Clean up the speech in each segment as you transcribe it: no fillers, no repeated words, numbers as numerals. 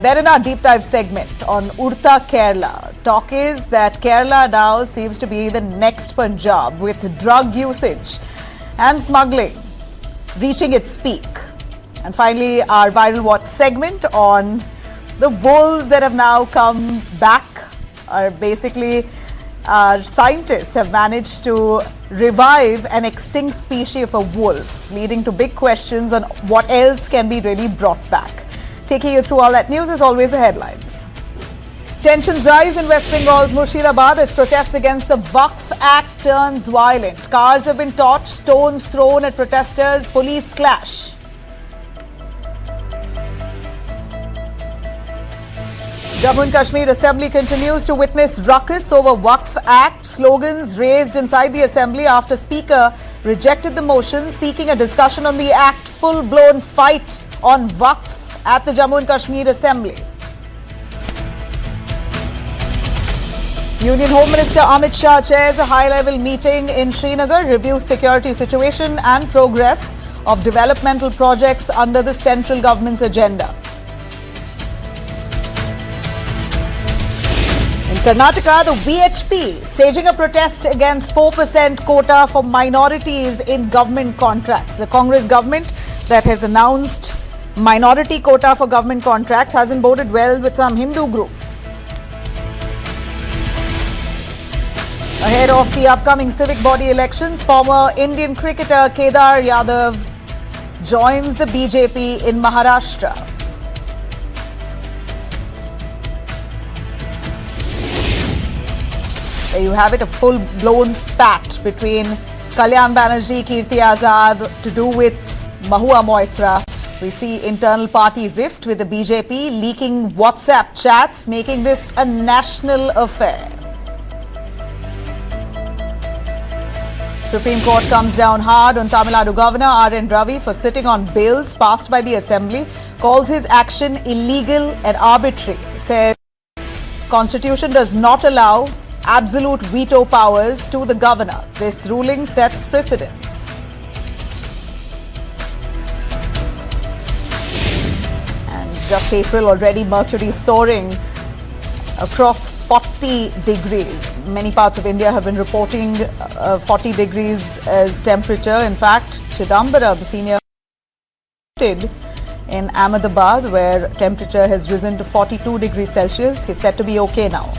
Then in our deep dive segment on Urta Kerala, talk is that Kerala now seems to be the next Punjab with drug usage and smuggling reaching its peak. And finally, our viral watch segment on the wolves that have now come back. Are basically, our scientists have managed to revive an extinct species of a wolf, leading to big questions on what else can be really brought back. Taking you through all that news, as always, the headlines. Tensions rise in West Bengal's Murshidabad as protests against the Waqf Act turns violent. Cars have been torched, stones thrown at protesters, police clash. Jammu and Kashmir Assembly continues to witness ruckus over Waqf Act. Slogans raised inside the Assembly after Speaker rejected the motion seeking a discussion on the Act. Full-blown fight on Waqf at the Jammu and Kashmir Assembly. Union Home Minister Amit Shah chairs a high-level meeting in Srinagar, reviews security situation and progress of developmental projects under the central government's agenda. In Karnataka, the VHP staging a protest against 4% quota for minorities in government contracts. The Congress government that has announced minority quota for government contracts hasn't boded well with some Hindu groups. Ahead of the upcoming civic body elections, former Indian cricketer Kedar Jadhav joins the BJP in Maharashtra. There you have it, a full-blown spat between Kalyan Banerjee, Kirti Azad to do with Mahua Moitra. We see internal party rift with the BJP leaking WhatsApp chats, making this a national affair. Supreme Court comes down hard on Tamil Nadu Governor R.N. Ravi for sitting on bills passed by the Assembly, calls his action illegal and arbitrary, says Constitution does not allow absolute veto powers to the governor. This ruling sets precedents. And just April already, mercury soaring across 40 degrees. Many parts of India have been reporting 40 degrees as temperature. In fact, Chidambaram, senior in Ahmedabad, where temperature has risen to 42 degrees Celsius. He's said to be okay now.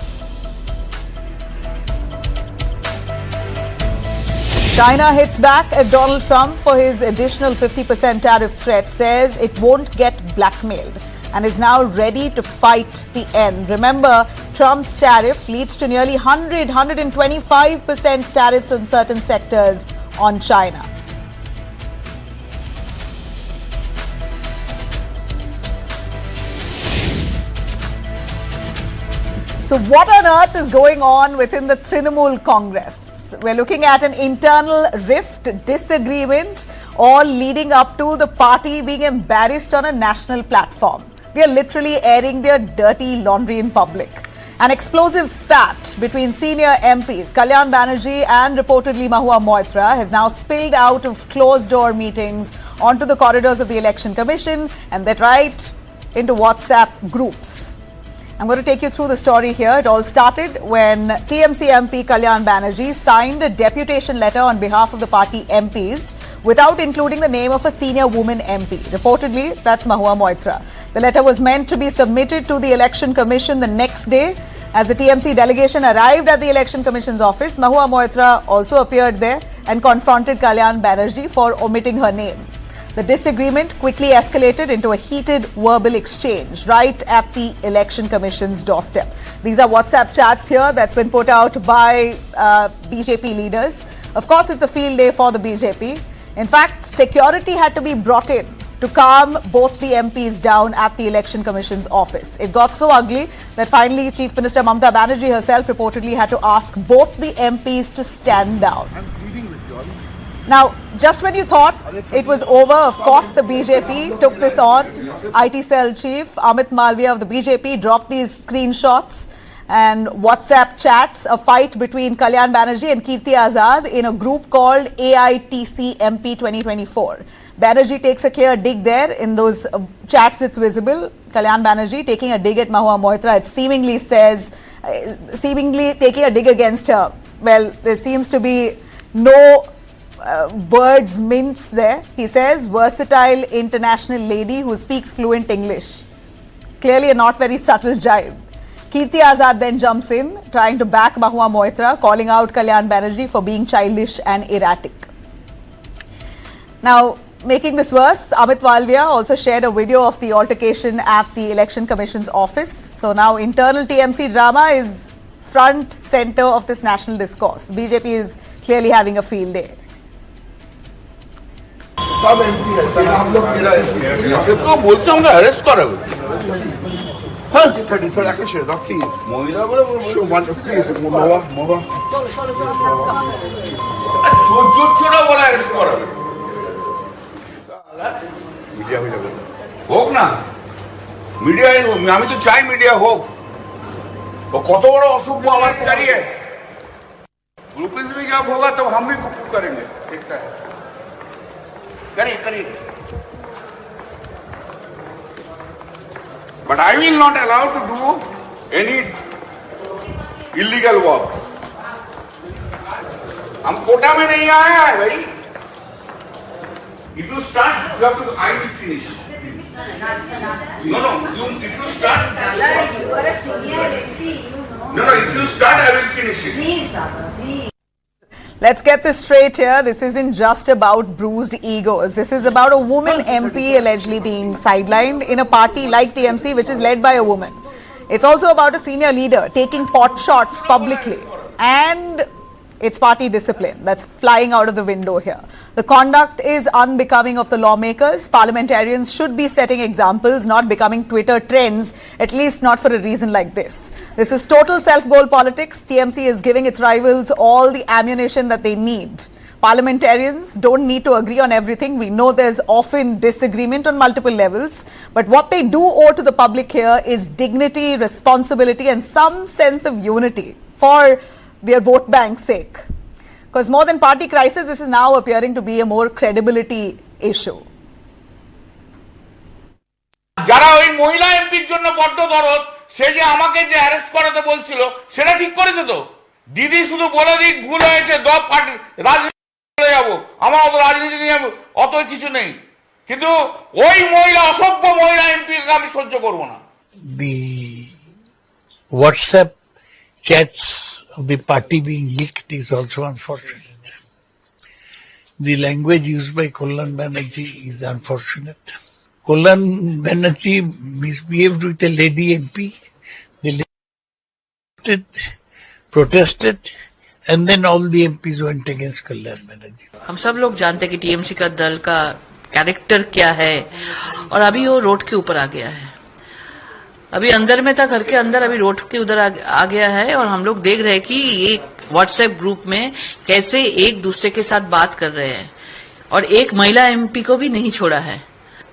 China hits back at Donald Trump for his additional 50% tariff threat, says it won't get blackmailed, and is now ready to fight the end. Remember, Trump's tariff leads to nearly 125% tariffs in certain sectors on China. So what on earth is going on within the Trinamool Congress? We're looking at an internal rift, disagreement, all leading up to the party being embarrassed on a national platform. They are literally airing their dirty laundry in public. An explosive spat between senior MPs Kalyan Banerjee and reportedly Mahua Moitra has now spilled out of closed-door meetings onto the corridors of the Election Commission, and that right into WhatsApp groups. I'm going to take you through the story here. It all started when TMC MP Kalyan Banerjee signed a deputation letter on behalf of the party MPs without including the name of a senior woman MP. Reportedly, that's Mahua Moitra. The letter was meant to be submitted to the Election Commission the next day. As the TMC delegation arrived at the Election Commission's office, Mahua Moitra also appeared there and confronted Kalyan Banerjee for omitting her name. The disagreement quickly escalated into a heated verbal exchange right at the Election Commission's doorstep. These are WhatsApp chats here that's been put out by BJP leaders. Of course, it's a field day for the BJP. In fact, security had to be brought in to calm both the MPs down at the Election Commission's office. It got so ugly that finally Chief Minister Mamata Banerjee herself reportedly had to ask both the MPs to stand down. Now, just when you thought it was over, of course, the BJP took this on. IT cell chief Amit Malviya of the BJP dropped these screenshots and WhatsApp chats a fight between Kalyan Banerjee and Kirti Azad in a group called AITC MP 2024. Banerjee takes a clear dig there. In those chats, it's visible. Kalyan Banerjee taking a dig at Mahua Moitra. It seemingly taking a dig against her. Well, there seems to be no words minced there. He says, versatile international lady who speaks fluent English. Clearly a not very subtle jibe. Kirti Azad then jumps in, trying to back Mahua Moitra, calling out Kalyan Banerjee for being childish and erratic. Now, making this worse, Amit Walvia also shared a video of the altercation at the Election Commission's office. So now internal TMC drama is front center of this national discourse. BJP is clearly having a field day. सब MP है sir हम लोग मेरा इसको बोलते होंगे arrest करो हाँ thirty third action share the please मोहिला बोलो शो वन प्लीज मोवा छोड़ छोड़ा बोला अरेस्ट करो मीडिया में जाओ होक ना मीडिया আমি তো চাই মিডিয়া হোক वो কত বড় অসুখ আমার জারি है ग्रुपिंग में जब होगा तब हम भी कुछ करेंगे देखता है करिए but I will not allow to do any illegal work. हम कोटा में नहीं आया है भाई. If you start, you have to. I will finish. No. If you start. You are a senior MP. No. If you start, I will finish it. Please. Let's get this straight here. This isn't just about bruised egos. This is about a woman MP allegedly being sidelined in a party like TMC, which is led by a woman. It's also about a senior leader taking pot shots publicly, and it's party discipline that's flying out of the window here. The conduct is unbecoming of the lawmakers. Parliamentarians should be setting examples, not becoming Twitter trends, at least not for a reason like this. This is total self-goal politics. TMC is giving its rivals all the ammunition that they need. Parliamentarians don't need to agree on everything. We know there's often disagreement on multiple levels, but what they do owe to the public here is dignity, responsibility, and some sense of unity for their vote bank's sake. Because more than party crisis, this is now appearing to be a more credibility issue. যারা ওই মহিলা এমপির জন্য বড্ড দরদ সে যে আমাকে যে অ্যারেস্ট করাতে বলছিল সেটা ঠিক করেছে তো দিদি শুধু বলে দিক ভুল হয়েছে দপ পার্টি রাজনীতি চলে যাব আমার অত রাজনীতি নিয়ে অত কিছু নেই কিন্তু ওই মহিলা অসভ্য মহিলা এমপিকে আমি সহ্য করব না The WhatsApp chats of the party being leaked is also unfortunate. The language used by Kalyan Banerjee is unfortunate. Kalyan Banerjee misbehaved with a lady MP. The lady protested, and then all the MPs went against Kalyan Banerjee. हम सब लोग जानते हैं कि TMC का दल का character क्या है और अभी वो रोड के ऊपर आ गया है अभी अंदर में था घर के अंदर अभी रोड के उधर आ गया है और हम लोग देख रहे हैं कि ये व्हाट्सएप ग्रुप में कैसे एक दूसरे के साथ बात कर रहे हैं और एक महिला एमपी को भी नहीं छोड़ा है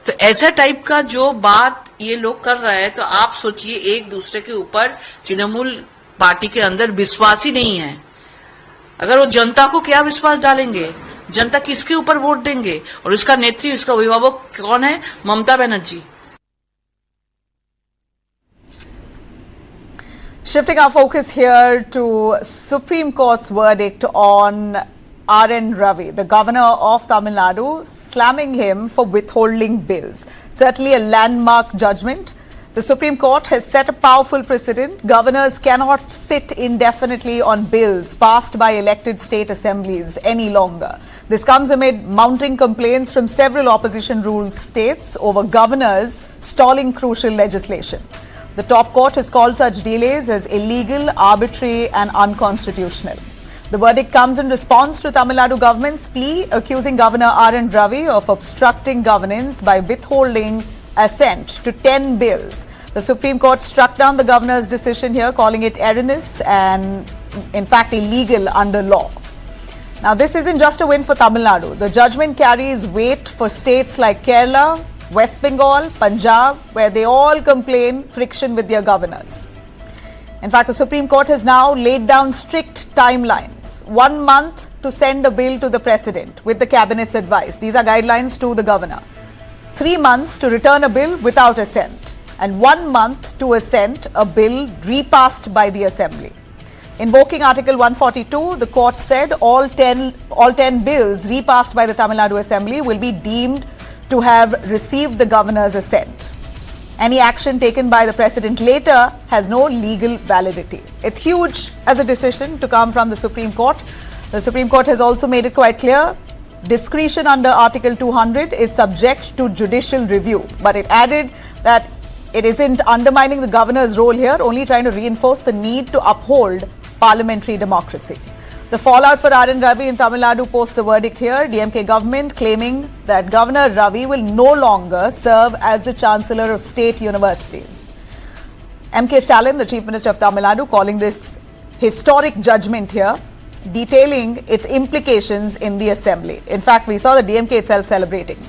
तो ऐसा टाइप का जो बात ये लोग कर रहा है तो आप सोचिए एक दूसरे के ऊपर तृणमूल पार्टी के अंदर विश्वास ही नहीं है अगर वो जनता को क्या विश्वास डालेंगे जनता किसके ऊपर वोट देंगे और उसका नेत्री उसका अभिभावक कौन है Mamata Banerjee Shifting our focus here to Supreme Court's verdict on R.N. Ravi, the governor of Tamil Nadu, slamming him for withholding bills. Certainly a landmark judgment. The Supreme Court has set a powerful precedent. Governors cannot sit indefinitely on bills passed by elected state assemblies any longer. This comes amid mounting complaints from several opposition-ruled states over governors stalling crucial legislation. The top court has called such delays as illegal, arbitrary and unconstitutional. The verdict comes in response to Tamil Nadu government's plea accusing Governor R.N. Ravi of obstructing governance by withholding assent to 10 bills. The Supreme Court struck down the governor's decision here, calling it erroneous and in fact illegal under law. Now this isn't just a win for Tamil Nadu. The judgment carries weight for states like Kerala, West Bengal, Punjab, where they all complain friction with their governors. In fact, the Supreme Court has now laid down strict timelines. 1 month to send a bill to the President with the Cabinet's advice. These are guidelines to the Governor. 3 months to return a bill without assent. And 1 month to assent a bill repassed by the Assembly. Invoking Article 142, the court said all 10 bills repassed by the Tamil Nadu Assembly will be deemed to have received the Governor's assent. Any action taken by the President later has no legal validity. It's huge as a decision to come from the Supreme Court. The Supreme Court has also made it quite clear discretion under Article 200 is subject to judicial review. But it added that it isn't undermining the Governor's role here, only trying to reinforce the need to uphold parliamentary democracy. The fallout for R.N. Ravi in Tamil Nadu post the verdict here. DMK government claiming that Governor Ravi will no longer serve as the Chancellor of State Universities. M.K. Stalin, the Chief Minister of Tamil Nadu, calling this historic judgment here, detailing its implications in the Assembly. In fact, we saw the DMK itself celebrating.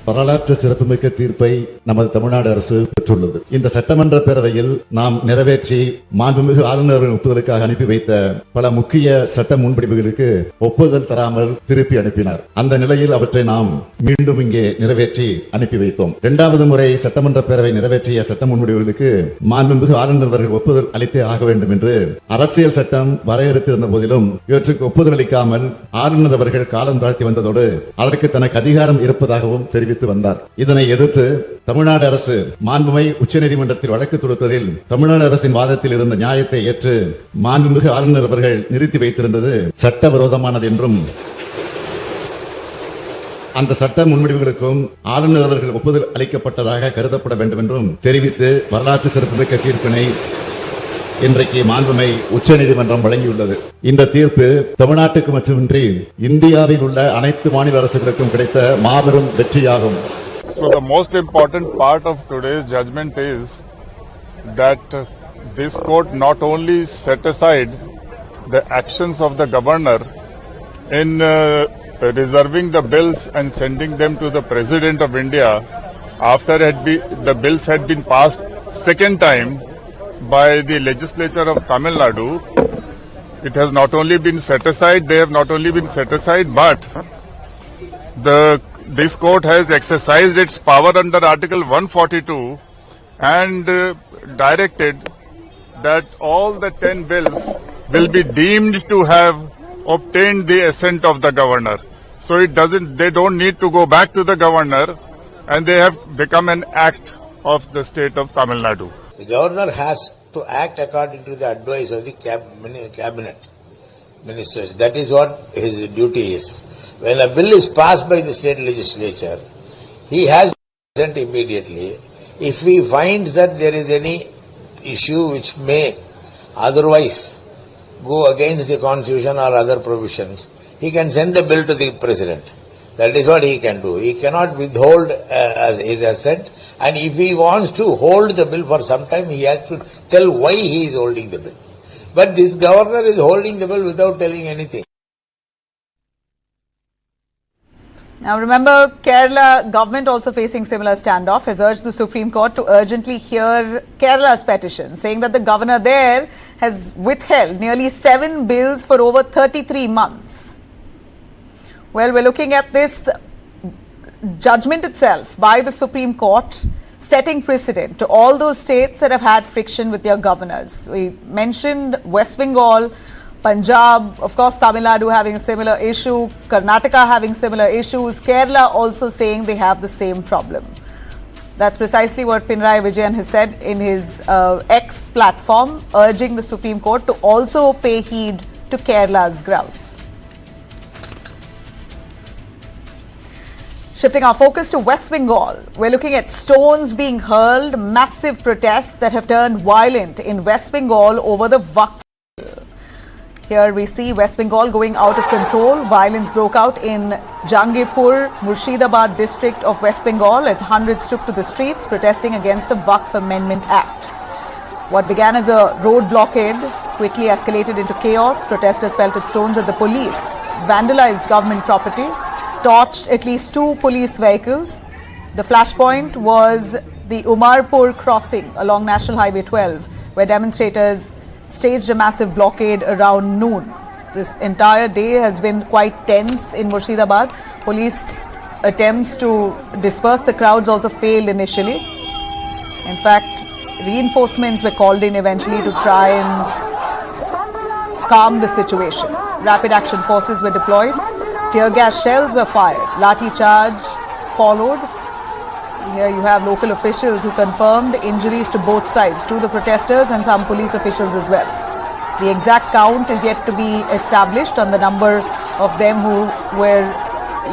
வரலாற்று சிறப்புமிக்க தீர்ப்பை நமது தமிழ்நாடு அரசு பெற்றுள்ளது. இந்த சட்டமன்ற பேரவையில் நாம் நிறைவேற்றி மாண்புமிகு ஆளுநரின் ஒப்புதலுக்காக அனுப்பி வைத்த பல முக்கிய சட்ட முன்வடிவுகளுக்கு ஒப்புதல் தராமல் திருப்பி அனுப்பினார். அந்த நிலையில் அவற்றை நாம் மீண்டும் இங்கே நிறைவேற்றி அனுப்பி வைத்தோம். இரண்டாவது முறை சட்டமன்ற பேரவை நிறைவேற்றிய சட்ட முன்வடிவுகளுக்கு மாண்புமிகு ஆளுநர் அவர்கள் ஒப்புதல் அளித்தே ஆக வேண்டும் என்று அரசியல் சட்டம் வரையறுத்திருந்த போதிலும் இவற்றுக்கு ஒப்புதல் அளிக்காமல் ஆளுநர் அவர்கள் காலம் தாழ்த்தி வந்ததோடு அதற்கு தனக்கு அதிகாரம் இருப்பதாகவும் தெரிவித்து வந்தார். இதனை எதிர்த்து தமிழ்நாடு அரசு மாண்புமை உச்சநீதிமன்றத்தில் வழக்கு தொடுத்ததில் தமிழ்நாடு அரசின் வாதத்தில் இருந்த நியாயத்தை ஏற்று மாண்புமிகு ஆளுநர் அவர்கள் நிறுத்தி வைத்திருந்தது சட்டவிரோதமானது என்றும் அந்த சட்ட முன்வடிவுகளுக்கும் ஆளுநர் அவர்கள் ஒப்புதல் அளிக்கப்பட்டதாக கருதப்பட வேண்டும் என்றும் தெரிவித்து வரலாற்று சிறப்புமிக்க தீர்ப்பினை இன்றைக்கு மாண்புமை உச்சநீதிமன்றம் வழங்கியுள்ளது. இந்த தீர்ப்பு தமிழ்நாட்டுக்கு மட்டுமின்றி இந்தியாவில் உள்ள அனைத்து மாநில அரசுகளுக்கும் கிடைத்த மாபெரும் வெற்றியாகும். So the most important part of today's judgment is that this court not only set aside the actions of the governor in reserving the bills and sending them to the President of India after the bills had been passed second time by the legislature of Tamil Nadu. It has not only been set aside, they have not only been set aside, but this court has exercised its power under Article 142 and directed that all the 10 bills will be deemed to have obtained the assent of the governor. So they don't need to go back to the governor, and they have become an act of the state of Tamil Nadu. The governor has to act according to the advice of the cabinet ministers. That is what his duty is. When a bill is passed by the state legislature, he has to present immediately. If he finds that there is any issue which may otherwise go against the constitution or other provisions, he can send the bill to the president. That is what he can do. He cannot withhold his assent, and if he wants to hold the bill for some time, he has to tell why he is holding the bill. But this governor is holding the bill without telling anything. Now remember, Kerala government also facing similar standoff has urged the Supreme Court to urgently hear Kerala's petition, saying that the governor there has withheld nearly 7 bills for over 33 months. Well, we're looking at this judgment itself by the Supreme Court setting precedent to all those states that have had friction with their governors. We mentioned West Bengal, Punjab, of course Tamil Nadu having a similar issue, Karnataka having similar issues, Kerala also saying they have the same problem. That's precisely what Pinarayi Vijayan has said in his X platform, urging the Supreme Court to also pay heed to Kerala's grouse. Shifting our focus to West Bengal, we're looking at stones being hurled, massive protests that have turned violent in West Bengal over the Waqf. Here we see West Bengal going out of control. Violence broke out in Jangirpur, Murshidabad district of West Bengal as hundreds took to the streets protesting against the Waqf Amendment Act. What began as a road blockade quickly escalated into chaos. Protesters pelted stones at the police, vandalized government property, torched at least 2 police vehicles. The flashpoint was the Umarpur crossing along National Highway 12, where demonstrators staged a massive blockade around noon. This entire day has been quite tense in Murshidabad. Police attempts to disperse the crowds also failed initially. In fact, reinforcements were called in eventually to try and calm the situation. Rapid action forces were deployed. Tear gas shells were fired. Lathi charge followed. Here you have local officials who confirmed injuries to both sides, to the protesters and some police officials as well. The exact count is yet to be established on the number of them who were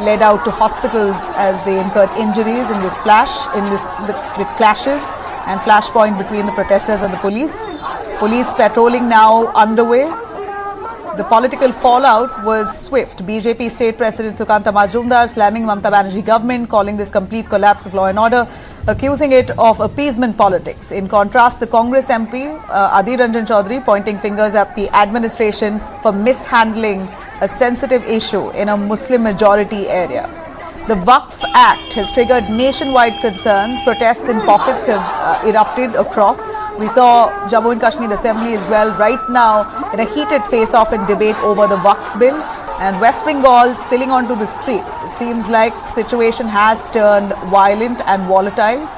led out to hospitals as they incurred injuries in this the clashes and flashpoint between the protesters and the police. Police patrolling now underway. The political fallout was swift. BJP State President Sukanta Majumdar slamming Mamata Banerjee government, calling this complete collapse of law and order, accusing it of appeasement politics. In contrast, the Congress MP Adhir Ranjan Chaudhary pointing fingers at the administration for mishandling a sensitive issue in a Muslim majority area. The Waqf Act has triggered nationwide concerns. Protests in pockets have erupted across. We saw Jammu and Kashmir Assembly as well right now in a heated face-off and debate over the Waqf bill, and West Bengal spilling onto the streets. It seems like situation has turned violent and volatile.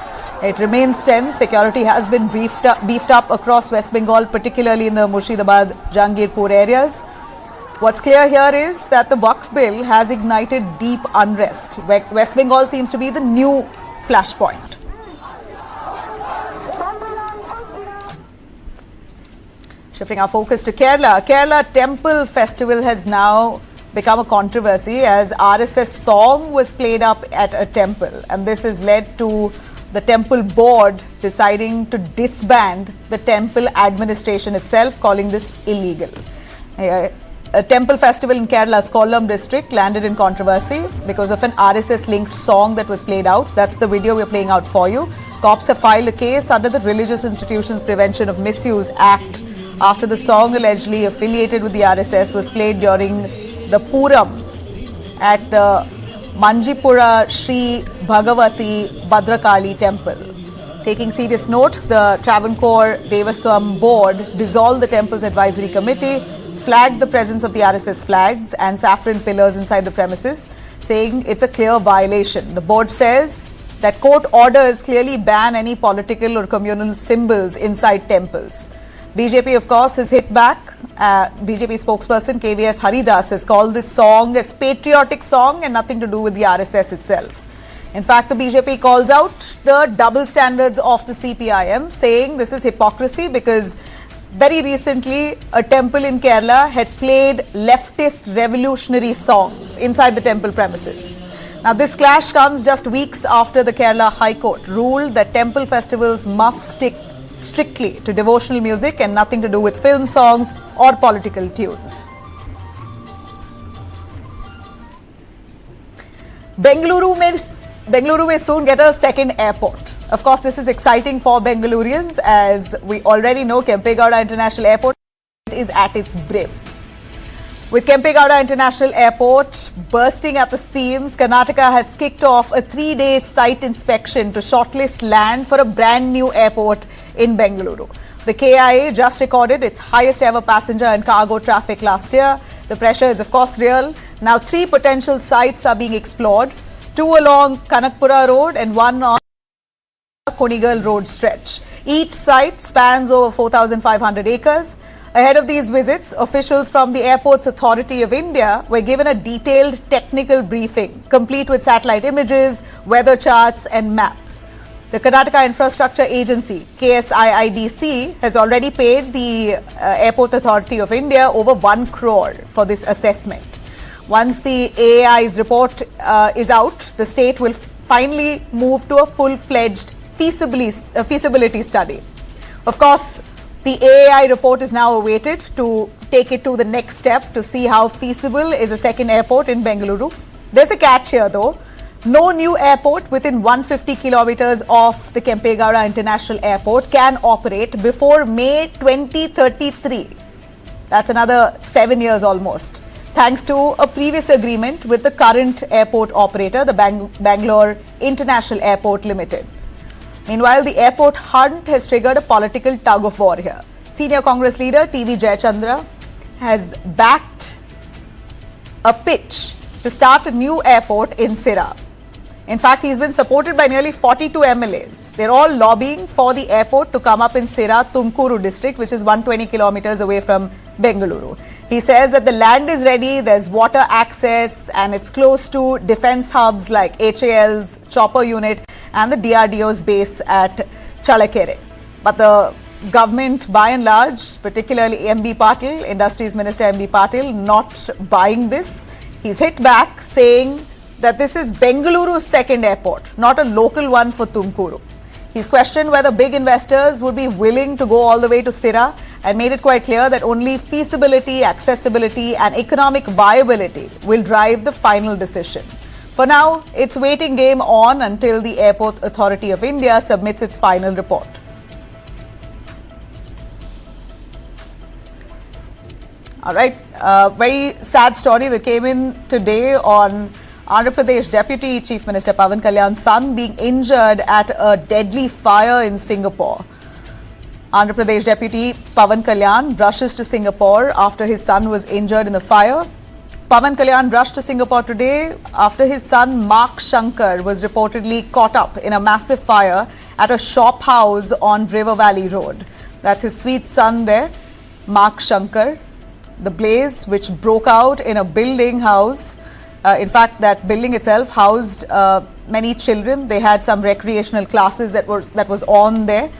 It remains tense. Security has been beefed up across West Bengal, particularly in the Murshidabad, Jangirpur areas. What's clear here is that the Waqf bill has ignited deep unrest. West Bengal seems to be the new flashpoint. Shifting our focus to Kerala. Kerala Temple Festival has now become a controversy as RSS song was played up at a temple, and this has led to the temple board deciding to disband the temple administration itself, calling this illegal. A temple festival in Kerala's Kollam district landed in controversy because of an RSS-linked song that was played out. That's the video we're playing out for you. Cops have filed a case under the Religious Institutions Prevention of Misuse Act after the song allegedly affiliated with the RSS was played during the Puram at the Manjipura Sri Bhagavati Bhadrakali temple. Taking serious note, the Travancore Devaswam board dissolved the temple's advisory committee, flagged the presence of the RSS flags and saffron pillars inside the premises, saying it's a clear violation. The board says that court orders clearly ban any political or communal symbols inside temples. BJP, of course, has hit back. BJP spokesperson KVS Haridas has called this song as patriotic song and nothing to do with the RSS itself. In fact, the BJP calls out the double standards of the CPIM, saying this is hypocrisy because very recently, a temple in Kerala had played leftist revolutionary songs inside the temple premises. Now, this clash comes just weeks after the Kerala High Court ruled that temple festivals must stick strictly to devotional music and nothing to do with film songs or political tunes. Bengaluru may soon get a second airport. Of course, this is exciting for Bengalurians as we already know Kempegowda International Airport is at its brim. With Kempegowda International Airport bursting at the seams, Karnataka has kicked off a 3-day site inspection to shortlist land for a brand new airport in Bengaluru. The KIA just recorded its highest ever passenger and cargo traffic last year. The pressure is of course real. Now 3 potential sites are being explored, 2 along Kanakpura Road and 1 on Konigal Road stretch. Each site spans over 4,500 acres. Ahead of these visits, officials from the Airports Authority of India were given a detailed technical briefing, complete with satellite images, weather charts and maps. The Karnataka Infrastructure Agency, KSIIDC, has already paid the Airport Authority of India over 1 crore for this assessment. Once the AAI's report is out, the state will finally move to a full-fledged feasibility study. Of course, the AAI report is now awaited to take it to the next step to see how feasible is a second airport in Bengaluru. There's a catch here though. No new airport within 150 kilometers of the Kempegowda International Airport can operate before May 2033. That's another 7 years almost, thanks to a previous agreement with the current airport operator, the Bangalore International Airport Limited. Meanwhile, the airport hunt has triggered a political tug of war here. Senior Congress leader T.V. Jayachandra has backed a pitch to start a new airport in Sira. In fact, he's been supported by nearly 42 MLAs. They're all lobbying for the airport to come up in Sira, Tumkuru district, which is 120 kilometers away from Bengaluru. He says that the land is ready, there's water access, and it's close to defense hubs like HAL's chopper unit and the DRDO's base at Chalakere. But the government, by and large, particularly MB Patil, Industries Minister MB Patil, not buying this. He's hit back saying that this is Bengaluru's second airport, not a local one for Tumkuru. He's questioned whether big investors would be willing to go all the way to Sira and made it quite clear that only feasibility, accessibility and economic viability will drive the final decision. For now, it's waiting game on until the Airport Authority of India submits its final report. All right, very sad story that came in today on Andhra Pradesh Deputy Chief Minister Pawan Kalyan's son being injured at a deadly fire in Singapore. Andhra Pradesh Deputy Pawan Kalyan rushes to Singapore after his son was injured in the fire. Pawan Kalyan rushed to Singapore today after his son Mark Shankar was reportedly caught up in a massive fire at a shop house on River Valley Road. That's his sweet son there, Mark Shankar. The blaze, which broke out in a building house, in fact, that building itself housed many children. They had some recreational classes that was on there,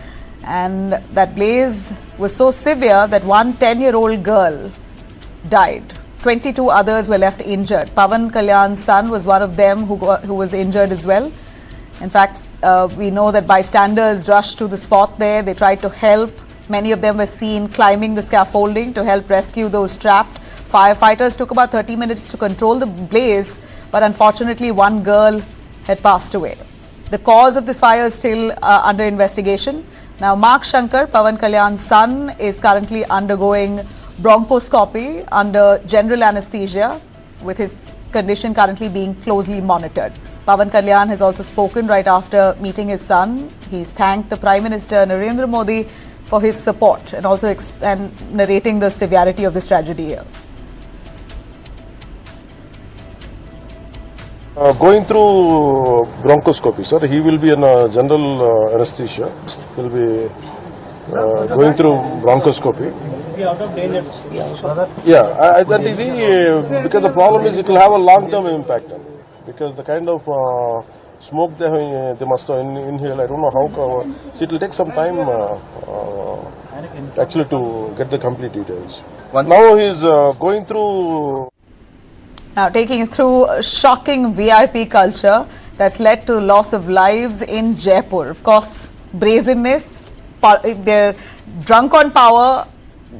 and that blaze was so severe that one 10-year-old girl died. 22 others were left injured. Pawan Kalyan's son was one of them who was injured as well. In fact, we know that bystanders rushed to the spot there. They tried to help. Many of them were seen climbing the scaffolding to help rescue those trapped. Firefighters took about 30 minutes to control the blaze, but unfortunately one girl had passed away. The cause of this fire is still under investigation. Now, Mark Shankar, Pawan Kalyan's son, is currently undergoing bronchoscopy under general anesthesia, with his condition currently being closely monitored. Pawan Kalyan has also spoken right after meeting his son. He's thanked the Prime Minister Narendra Modi for his support and also narrating the severity of this tragedy here. Going through bronchoscopy, sir. He will be in general anesthesia. He will be going through bronchoscopy. Is he out of danger? Yeah, I think because the problem is it will have a long-term impact. Because the kind of smoke they must inhale, I don't know how. So it will take some time actually to get the complete details. Now he is going through. Now, taking through shocking VIP culture that's led to loss of lives in Jaipur. Of course, brazenness, if they're drunk on power,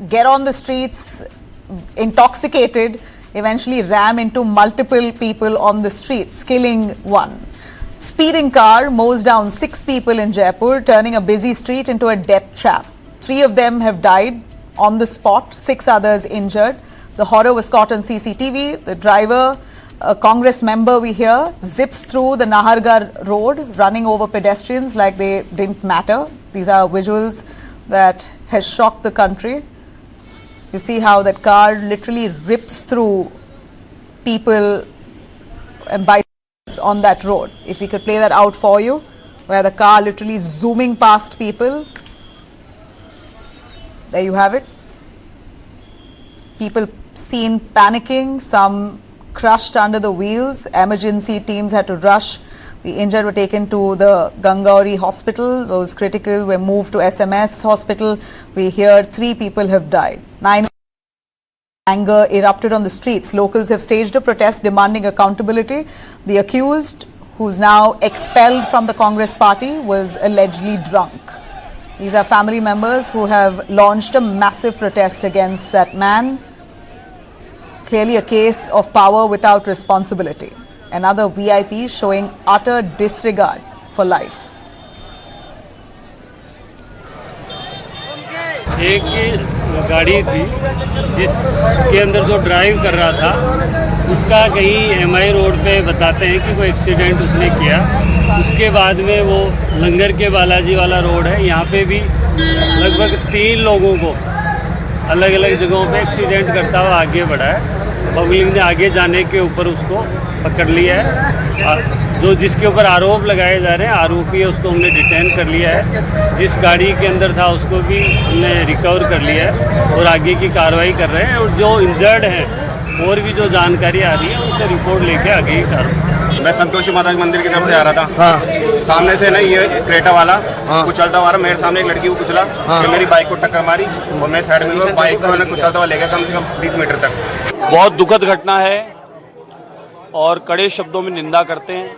get on the streets, intoxicated, eventually ram into multiple people on the streets, killing one. Speeding car mows down 6 people in Jaipur, turning a busy street into a death trap. 3 of them have died on the spot, 6 others injured. The horror was caught on CCTV. The driver, a Congress member we hear, zips through the Nahargarh road, running over pedestrians like they didn't matter. These are visuals that has shocked the country. You see how that car literally rips through people and bicycles on that road. If we could play that out for you, where the car literally zooming past people. There you have it. People seen panicking, some crushed under the wheels. Emergency teams had to rush. The injured were taken to the Gangauri hospital. Those critical were moved to SMS hospital. We hear 3 people have died. 9 anger erupted on the streets. Locals have staged a protest demanding accountability. The accused, who's now expelled from the Congress party, was allegedly drunk. These are family members who have launched a massive protest against that man. Clearly a case of power without responsibility. Another VIP showing utter disregard for life. एक गाड़ी थी जिसके अंदर जो drive कर रहा था उसका कहीं एमआई रोड पे बताते हैं कि कोई एक्सीडेंट उसने किया। उसके बाद में वो लंगर के बालाजी वाला रोड है, यहाँ पे भी लगभग 3 लोगों को अलग अलग जगहों पे एक्सीडेंट करता हुआ आगे बढ़ा है। पब्लिक ने आगे जाने के ऊपर उसको पकड़ लिया है। जो जिसके ऊपर आरोप लगाए जा रहे हैं आरोपी है, उसको हमने डिटेन कर लिया है। जिस गाड़ी के अंदर था उसको भी हमने रिकवर कर लिया है और आगे की कार्रवाई कर रहे हैं। और जो इंजर्ड हैं और भी जो जानकारी आ रही है उससे रिपोर्ट लेके आगे की कार्रवाई। मैं संतोषी माता मंदिर की तरफ से आ रहा था। सामने से ना ये क्रेटा वाला कुचलता हुआ मेरे सामने एक लड़की को कुचला, मेरी बाइक को टक्कर मारी और मैं साइड में बाइक को कुचलता हुआ ले गया कम से कम 20 मीटर तक। बहुत दुखद घटना है और कड़े शब्दों में निंदा करते हैं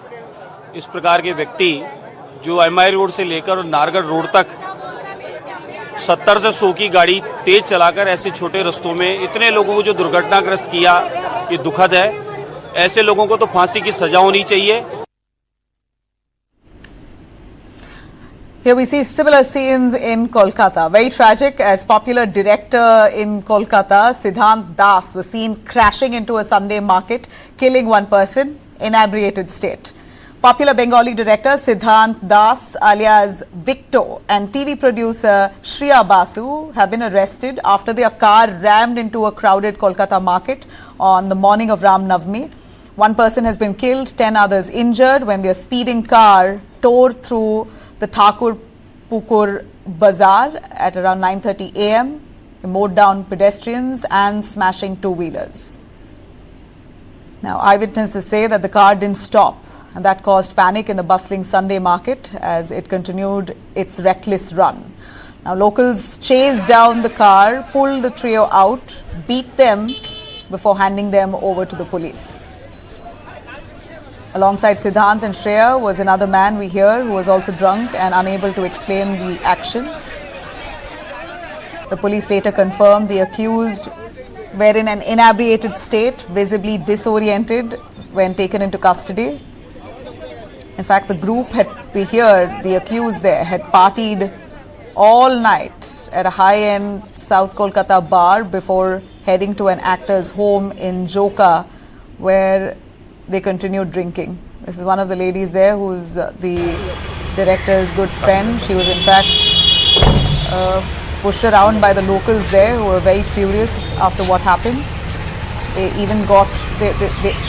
इस प्रकार के व्यक्ति जो एमआई रोड से लेकर नारगढ़ रोड तक 70 से 100 की गाड़ी तेज चलाकर ऐसे छोटे रास्तों में इतने लोगों को जो दुर्घटनाग्रस्त किया, ये दुखद है। ऐसे लोगों को तो फांसी की सजा होनी चाहिए। Here we see similar scenes in Kolkata. Very tragic as popular director in Kolkata, Siddhant Das, was seen crashing into a Sunday market, killing one person, inebriated state. Popular Bengali director Siddhant Das alias Victor and TV producer Shriya Basu have been arrested after their car rammed into a crowded Kolkata market on the morning of Ram Navami. One person has been killed, 10 others injured when their speeding car tore through the Thakur Pukur Bazaar at around 9:30 a.m. It mowed down pedestrians and smashing two-wheelers. Now, eyewitnesses say that the car didn't stop, and that caused panic in the bustling Sunday market as it continued its reckless run. Now, locals chased down the car, pulled the trio out, beat them before handing them over to the police. Alongside Siddhant and Shreya was another man we hear who was also drunk and unable to explain the actions. The police later confirmed the accused were in an inebriated state, visibly disoriented when taken into custody. In fact, the group we heard, the accused there, had partied all night at a high-end South Kolkata bar before heading to an actor's home in Joka, where they continued drinking. This is one of the ladies there who's the director's good friend. She was in fact pushed around by the locals there who were very furious after what happened. They even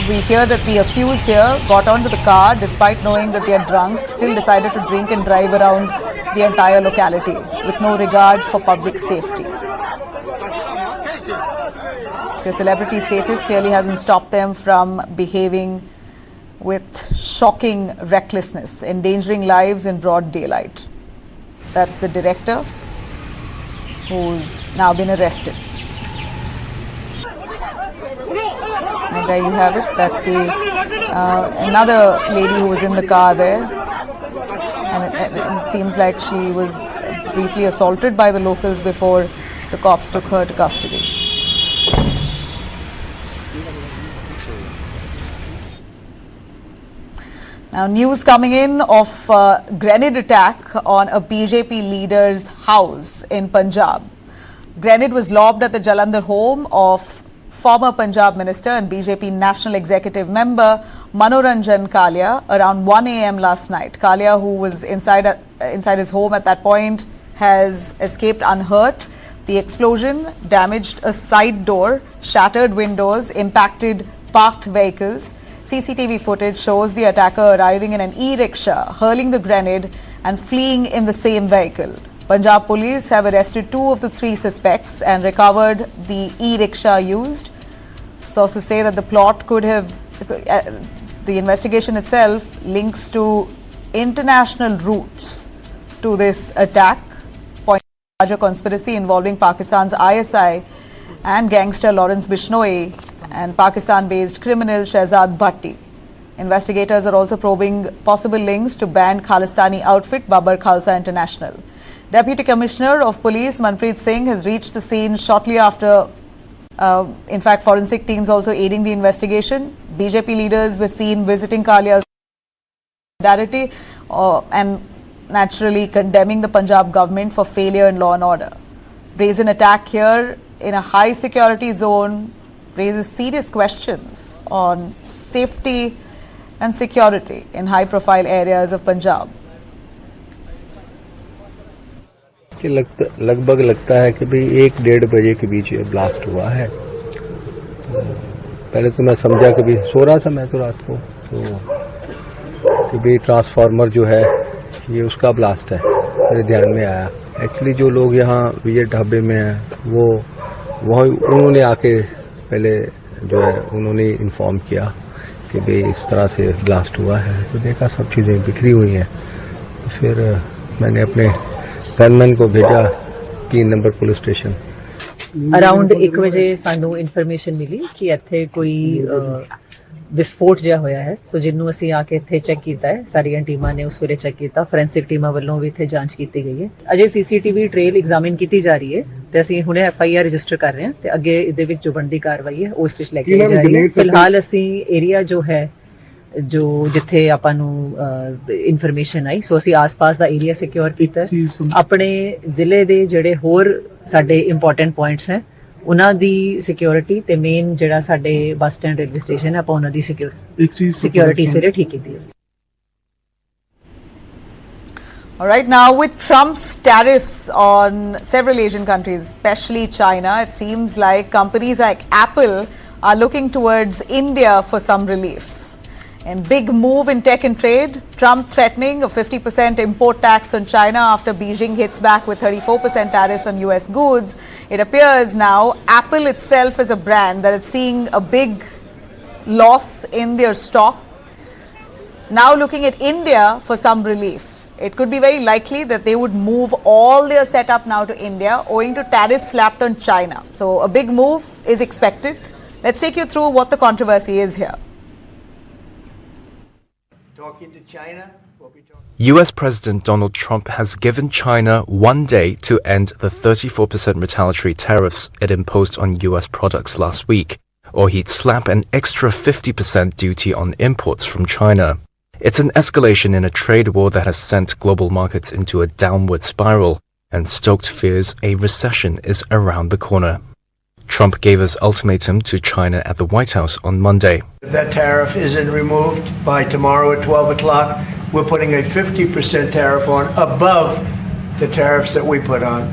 we hear that the accused here got onto the car despite knowing that they are drunk, still decided to drink and drive around the entire locality with no regard for public safety. Their celebrity status clearly hasn't stopped them from behaving with shocking recklessness, endangering lives in broad daylight. That's the director who's now been arrested. And there you have it. That's the another lady who was in the car there. And it seems like she was briefly assaulted by the locals before the cops took her to custody. Now, news coming in of grenade attack on a BJP leader's house in Punjab. Grenade was lobbed at the Jalandhar home of former Punjab minister and BJP national executive member Manoranjan Kalia around 1 a.m. last night. Kalia, who was inside his home at that point, has escaped unhurt. The explosion damaged a side door, shattered windows, impacted parked vehicles. CCTV footage shows the attacker arriving in an e-rickshaw, hurling the grenade and fleeing in the same vehicle. Punjab police have arrested 2 of the 3 suspects and recovered the e-rickshaw used. Sources say that the plot could have, the investigation itself links to international roots to this attack, pointing to a larger conspiracy involving Pakistan's ISI and gangster Lawrence Bishnoi and Pakistan-based criminal Shehzad Bhatti. Investigators are also probing possible links to banned Khalistani outfit Babar Khalsa International. Deputy Commissioner of Police Manpreet Singh has reached the scene shortly after, in fact, forensic teams also aiding the investigation. BJP leaders were seen visiting Kalia's solidarity and naturally condemning the Punjab government for failure in law and order. brazen attack here in a high security zone raises serious questions on safety and security in high profile areas of Punjab. लगभग लगता है कि भाई 1-1.5 बजे के बीच ये blast हुआ है। तो पहले तो मैं समझा कि भाई सो रहा था मैं तो रात को, तो कि भाई ट्रांसफार्मर जो है ये उसका ब्लास्ट है, मेरे ध्यान में आया। एक्चुअली जो लोग यहाँ विजय ढाबे में हैं वो उन्होंने आके पहले जो है उन्होंने इन्फॉर्म किया कि भाई इस तरह से ब्लास्ट हुआ है। तो देखा सब चीज़ें बिखरी हुई हैं, तो फिर मैंने अपने गनमैन को भेजा 3 नंबर पुलिस स्टेशन। ਅਰਾਊਂਡ 1 ਵਜੇ ਸਾਨੂੰ ਇਨਫੋਰਮੇਸ਼ਨ ਮਿਲੀ ਕਿ ਇੱਥੇ ਕੋਈ ਵਿਸਫੋਟ ਜਿਹਾ ਹੋਇਆ ਹੈ। ਸੋ ਜਿਹਨੂੰ ਅਸੀਂ ਆ ਕੇ ਇੱਥੇ ਚੈੱਕ ਕੀਤਾ ਹੈ, ਸਾਰੀਆਂ ਟੀਮਾਂ ਨੇ ਉਸ ਵੇਲੇ ਚੈੱਕ ਕੀਤਾ, ਫੋਰੈਂਸਿਕ ਟੀਮਾਂ ਵੱਲੋਂ ਵੀ ਇੱਥੇ ਜਾਂਚ ਕੀਤੀ ਗਈ ਹੈ। ਅਜੇ ਸੀਸੀਟੀਵੀ ਟ੍ਰੇਲ ਐਗਜ਼ਾਮਿਨ ਕੀਤੀ ਜਾ ਰਹੀ ਹੈ ਤੇ ਅਸੀਂ ਹੁਣੇ FIR ਰਜਿਸਟਰ ਕਰ ਰਹੇ ਹਾਂ ਤੇ ਅੱਗੇ ਇਹਦੇ ਵਿੱਚ ਜੋ ਬਣਦੀ ਕਾਰਵਾਈ ਹੈ ਉਹ ਇਸ ਵਿੱਚ ਲੈ ਕੇ ਜਾ ਰਹੀ ਹੈ। ਫਿਲਹਾਲ ਅਸੀਂ ਏਰੀਆ ਜੋ ਹੈ ਜੋ ਜਿੱਥੇ ਆਪਾਂ ਨੂੰ ਇਨਫੋਰਮੇਸ਼ਨ ਆਈ, ਸੋ ਅਸੀਂ ਆਸ-ਪਾਸ ਦਾ ਏਰੀਆ ਸਿਕਿਉਰ ਕੀਤਾ। ਆਪਣੇ ਜ਼ਿਲ੍ਹੇ ਦੇ ਜਿਹੜੇ ਹੋਰ ਸਾਡੇ ਇੰਪੋਰਟੈਂਟ ਪੁਆਇੰਟਸ ਹੈ ਉਹਨਾਂ ਦੀ ਸਿਕਿਉਰਿਟੀ ਤੇ ਮੇਨ ਜਿਹੜਾ ਸਾਡੇ ਬੱਸ ਸਟੈਂਡ ਰੇਲਵੇ ਸਟੇਸ਼ਨ ਹੈ ਆਪਾਂ ਉਹਨਾਂ ਦੀ ਸਿਕਿਉਰਿਟੀ ਸਵੇਰੇ ਠੀਕ ਕੀਤੀ ਹੈ। All right, now with Trump's tariffs on several Asian countries, especially China, it seems like companies like Apple are looking towards India for some relief. And big move in tech and trade, Trump threatening a 50% import tax on China after Beijing hits back with 34% tariffs on US goods. It appears now Apple itself is a brand that is seeing a big loss in their stock. Now looking at India for some relief. It could be very likely that they would move all their setup now to India owing to tariffs slapped on China. So a big move is expected. Let's take you through what the controversy is here. US President Donald Trump has given China 1 day to end the 34% retaliatory tariffs it imposed on US products last week, or he'd slap an extra 50% duty on imports from China. It's an escalation in a trade war that has sent global markets into a downward spiral and stoked fears a recession is around the corner. Trump gave his ultimatum to China at the White House on Monday. If that tariff isn't removed by tomorrow at 12 o'clock, we're putting a 50% tariff on above the tariffs that we put on.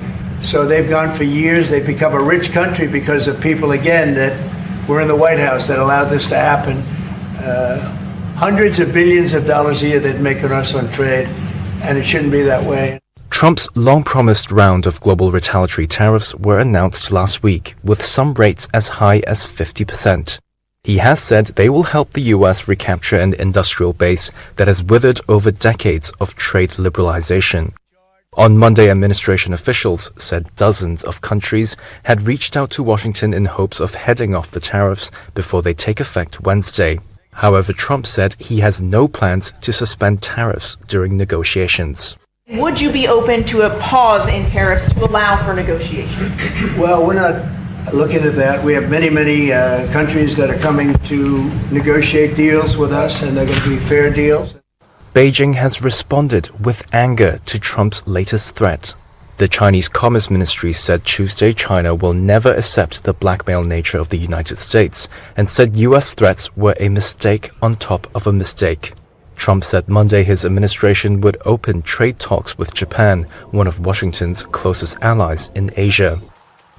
So they've gone for years. They've become a rich country because of people, again, that were in the White House that allowed this to happen. Hundreds of billions of dollars a year they'd make on us on trade, and it shouldn't be that way. Trump's long-promised round of global retaliatory tariffs were announced last week, with some rates as high as 50%. He has said they will help the US recapture an industrial base that has withered over decades of trade liberalization. On Monday, administration officials said dozens of countries had reached out to Washington in hopes of heading off the tariffs before they take effect Wednesday. However, Trump said he has no plans to suspend tariffs during negotiations. Would you be open to a pause in tariffs to allow for negotiations? Well, we're not looking at that. We have many countries that are coming to negotiate deals with us, and they're going to be fair deals. Beijing has responded with anger to Trump's latest threat. The Chinese Commerce Ministry said Tuesday China will never accept the blackmail nature of the United States and said US threats were a mistake on top of a mistake. Trump said Monday his administration would open trade talks with Japan, one of Washington's closest allies in Asia.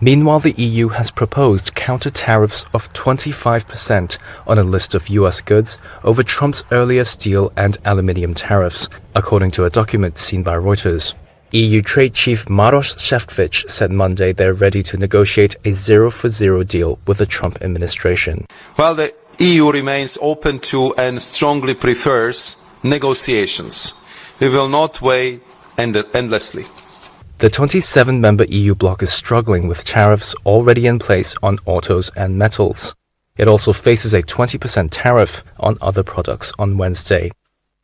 Meanwhile, the EU has proposed counter tariffs of 25% on a list of US goods over Trump's earlier steel and aluminium tariffs, according to a document seen by Reuters. EU Trade Chief Maroš Šefčovič said Monday they're ready to negotiate a 0-for-0 deal with the Trump administration. Well, the EU remains open to and strongly prefers negotiations. We will not wait endlessly. The 27-member EU bloc is struggling with tariffs already in place on autos and metals. It also faces a 20% tariff on other products on Wednesday.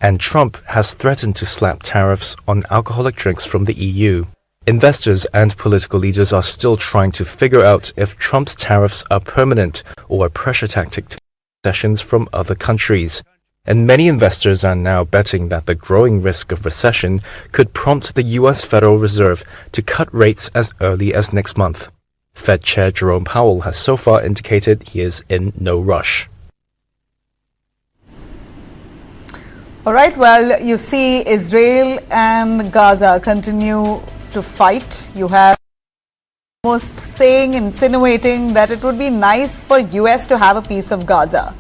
And Trump has threatened to slap tariffs on alcoholic drinks from the EU. Investors and political leaders are still trying to figure out if Trump's tariffs are permanent or a pressure tactic to concessions from other countries. and many investors are now betting that the growing risk of recession could prompt the US Federal Reserve to cut rates as early as next month. Fed Chair Jerome Powell has so far indicated he is in no rush. All right, well, you see Israel and Gaza continue to fight. You have almost insinuating that it would be nice for US to have a piece of Gaza.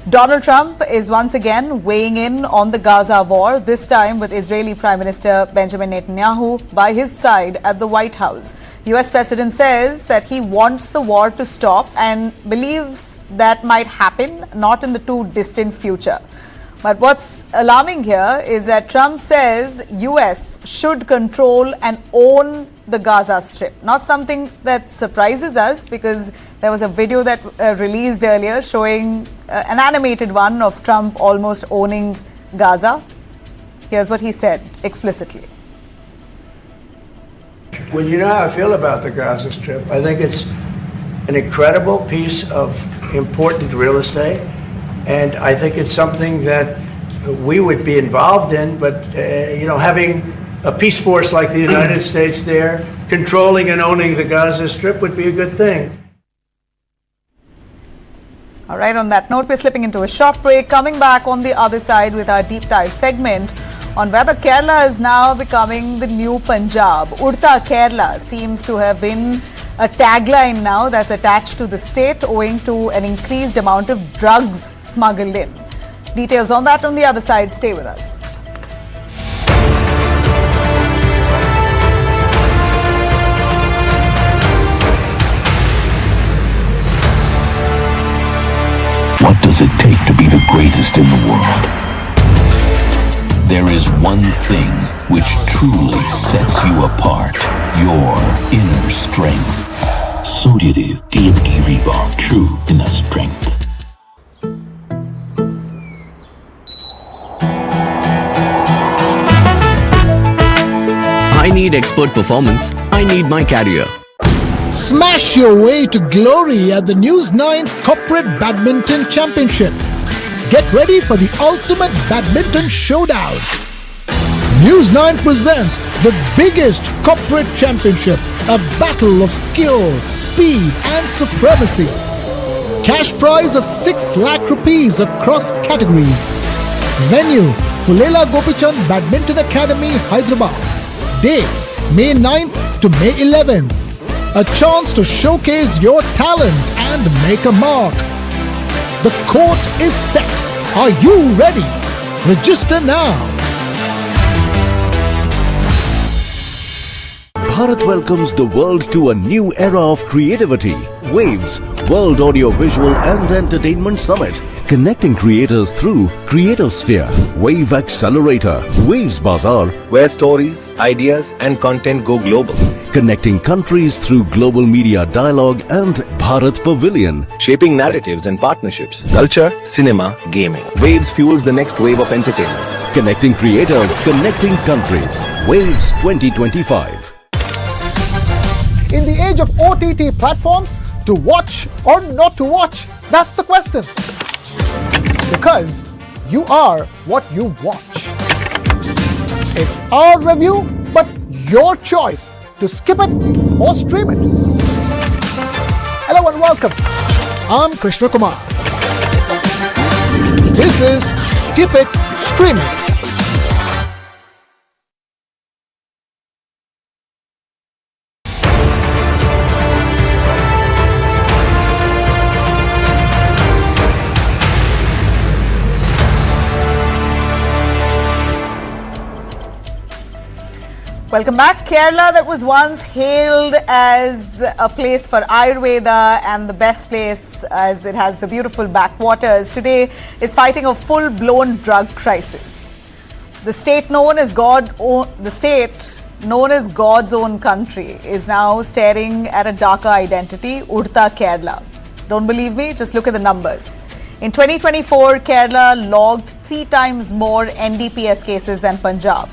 Donald Trump is once again weighing in on the Gaza war, this time with Israeli Prime Minister Benjamin Netanyahu by his side at the White House. US President says that he wants the war to stop and believes that might happen not in the too distant future. But what's alarming here is that Trump says US should control and own the Gaza Strip. Not something that surprises us, because there was a video that released earlier showing an animated one of Trump almost owning Gaza. Here's what he said explicitly. Well, you know how I feel about the Gaza Strip. I think it's an incredible piece of important real estate. And I think it's something that we would be involved in, but, having a peace force like the United States there, controlling and owning the Gaza Strip would be a good thing. All right, on that note, we're slipping into a short break. Coming back on the other side with our deep dive segment on whether Kerala is now becoming the new Punjab. Udta Kerala seems to have been a tagline now that's attached to the state owing to an increased amount of drugs smuggled in. Details on that on the other side. Stay with us. What does it take to be the greatest in the world? There is one thing which truly sets you apart. Your inner strength. Sodium J&K Reebok, true inner strength. I need expert performance. I need my career. Smash your way to glory at the News9 Corporate Badminton Championship. Get ready for the ultimate badminton showdown. News9 presents the biggest corporate championship, a battle of skill, speed and supremacy. Cash prize of 6 lakh rupees across categories. Venue, Pulela Gopichand Badminton Academy, Hyderabad. Dates, May 9th to May 11th. A chance to showcase your talent and make a mark. The court is set. Are you ready? Register now. Bharat welcomes the world to a new era of creativity. Waves, World Audio Visual and Entertainment Summit. Connecting creators through Creative Sphere. Wave Accelerator. Waves Bazaar. Where stories, ideas and content go global. Connecting countries through global media dialogue and Bharat Pavilion. Shaping narratives and partnerships. Culture, cinema, gaming. Waves fuels the next wave of entertainment. Connecting creators, connecting countries. Waves 2025. In the age of OTT platforms, to watch or not to watch? That's the question. Because you are what you watch. It's our review, but your choice to skip it or stream it. Hello and welcome. I'm Krishna Kumar. This is Skip It, Stream It. Welcome back. Kerala, that was once hailed as a place for Ayurveda and the best place as it has the beautiful backwaters, today is fighting a full-blown drug crisis. The state known as God's own country is now staring at a darker identity, Udta Kerala. Don't believe me? Just look at the numbers. In 2024, Kerala logged 3 times more NDPS cases than Punjab.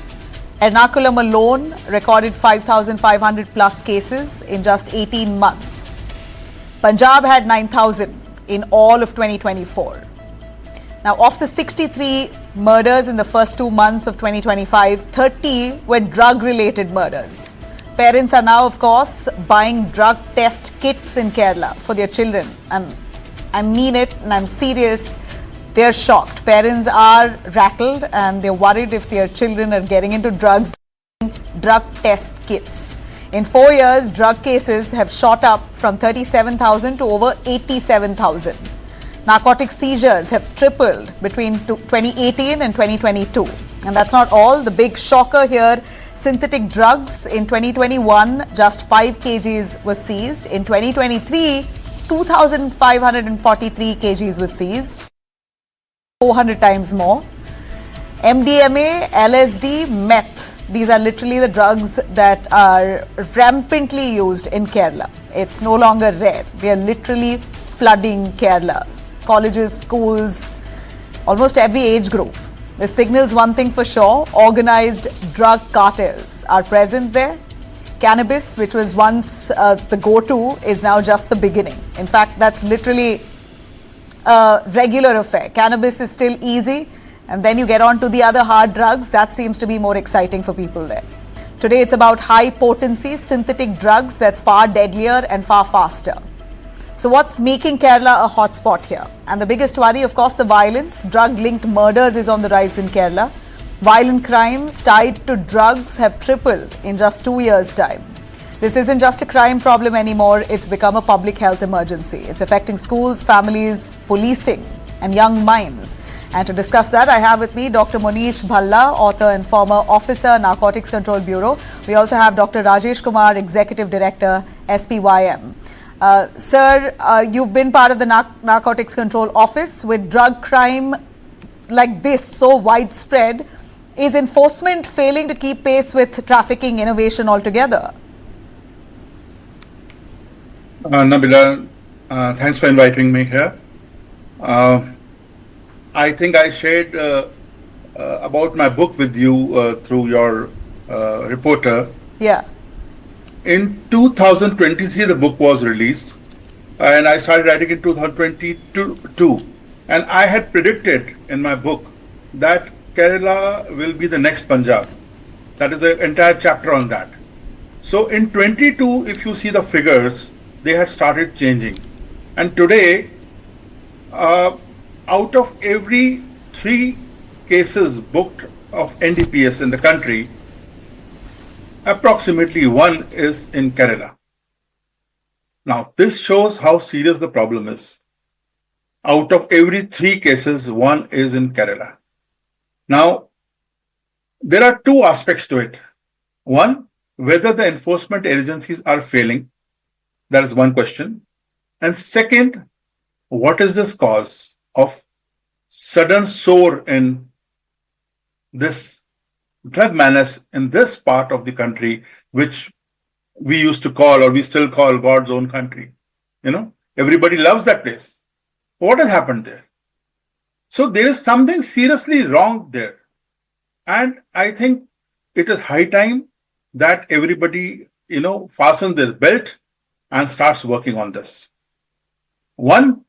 Ernakulam alone recorded 5,500 plus cases in just 18 months. Punjab had 9,000 in all of 2024. Now, of the 63 murders in the first 2 months of 2025, 30 were drug-related murders. Parents are now, of course, buying drug test kits in Kerala for their children. I mean it, and I'm serious. They're shocked. Parents are rattled, and they're worried if their children are getting into drugs. Drug test kits. In 4 years, drug cases have shot up from 37,000 to over 87,000. Narcotic seizures have tripled between 2018 and 2022. And that's not all. The big shocker here, synthetic drugs. In 2021, just 5 kgs was seized. In 2023, 2,543 kgs was seized. 400 times more. MDMA, LSD, meth. These are literally the drugs that are rampantly used in Kerala. It's no longer rare. They are literally flooding Kerala. Colleges, schools, almost every age group. This signals one thing for sure. Organized drug cartels are present there. Cannabis, which was once the go-to, is now just the beginning. In fact, that's literally a regular affair. Cannabis is still easy, and then you get on to the other hard drugs. That seems to be more exciting for people there. Today, it's about high-potency synthetic drugs that's far deadlier and far faster. So what's making Kerala a hotspot here? And the biggest worry, of course, the violence. Drug-linked murders is on the rise in Kerala. Violent crimes tied to drugs have tripled in just 2 years' time. This isn't just a crime problem anymore. It's become a public health emergency. It's affecting schools, families, policing, and young minds. And to discuss that, I have with me Dr. Monish Bhalla, author and former officer, Narcotics Control Bureau. We also have Dr. Rajesh Kumar, Executive Director, SPYM. Sir, you've been part of the Narcotics Control Office. With drug crime like this so widespread, is enforcement failing to keep pace with trafficking innovation altogether? Nabila, thanks for inviting me here. I think I shared about my book with you through your reporter. Yeah. In 2023, the book was released, and I started writing in 2022. And I had predicted in my book that Kerala will be the next Punjab. That is an entire chapter on that. So in 22, if you see the figures, they had started changing. And today, out of every 3 cases booked of NDPS in the country, approximately 1 is in Kerala. Now, this shows how serious the problem is. Out of every 3 cases, 1 is in Kerala. Now, there are 2 aspects to it. One, whether the enforcement agencies are failing. That is one question. And second, what is this cause of sudden soar in this drug menace in this part of the country, which we used to call, or we still call, God's own country? You know, everybody loves that place. What has happened there? So there is something seriously wrong there. And I think it is high time that everybody, fastens their belt and starts working on this. One